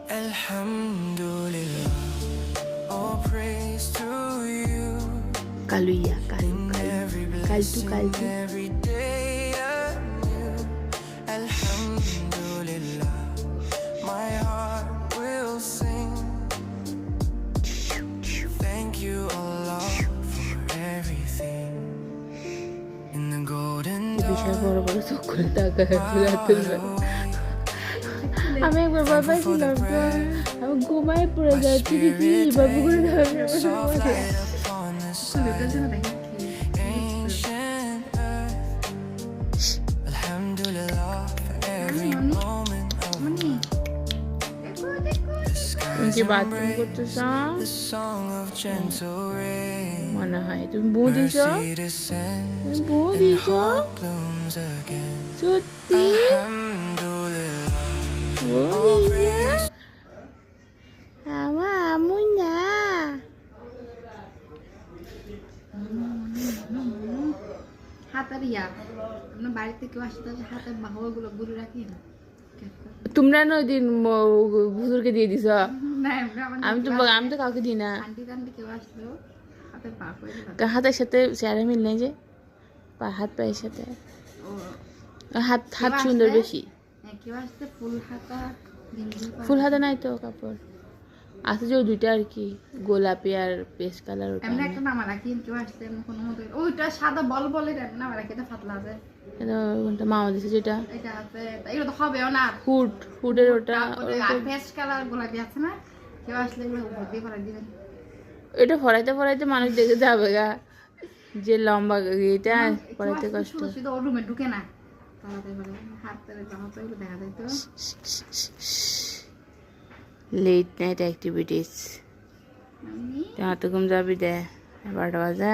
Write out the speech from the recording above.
Alhamdulillah, all praise to you. কালুইয়া Kalu Every Kaltu blessing, Kaltu every day anew. Alhamdulillah, my heart will sing. Thank you, Allah, for everything. In the golden Vishal dawn, বড় বড় চোখ করে তাকায় রাতের বেলা। আমি একবার ভয় পাইছিলাম তো আমি ঘুমায় পড়ে যাচ্ছি দেখি বাবু করে soft light upon the silent ancient earth. Alhamdulillah, for every moment of the skies তুমি কি বাথরুম embrace করতেছ the song of gentle rain. মনে হয় তুমি বউ দিছ Mercy descends তুমি বউ and দিছ hope blooms again. সত্যি Alhamdulillah, বউ দিছ আমার আমু না হাতের ইয়া আপনার বাড়িতে কেউ আসতে হাতের বাহুগুলো গুরু রাখি না তোমরা না ওই দিন হুজুরকে দিয়ে দিছ না আমি তো কাউকে দিই না আন্টি টান্টি কেউ আসলো হাতের পা করে দিলাম। হাতের সাথে চেহারা মিল নেই যে হাত পায়ের সাথে ও হাত হাত সুন্দর বেশি কেউ আসতে ফুল হাতা গেঞ্জি পরা। ফুল হাতে নাই তো কাপড় আছে যে ওই দুইটা আর কি গোলাপি আর পেস্ট কালার ওটা এমনি একটা নামা রাখি কেউ আসতে এমনি কোনো মতো ওইটা সাদা বল বলে নামা রাখি এটা পাতলা আছে কোনটা মামা দিছে যেটা এটা আছে এগুলো তো হবেও না হুডের ওটা পেস্ট কালার গোলাপি আছে না কেউ আসলে এগুলো উপর দিয়ে করা দিবেন এটা ফরাইতে ফরাইতে মানুষ দেখে যাবে গা যে লম্বা এটা ফরাইতে কষ্ট শুধু শুধু ওর রুমে ঢুকে না তাড়াতাড়ি করে হাতের জামা তো এগুলো দেখা যায় তো লেট নাইট অ্যাক্টিভিটিস আমি তোমার তো ঘুম যাবি দে 12টা বাজে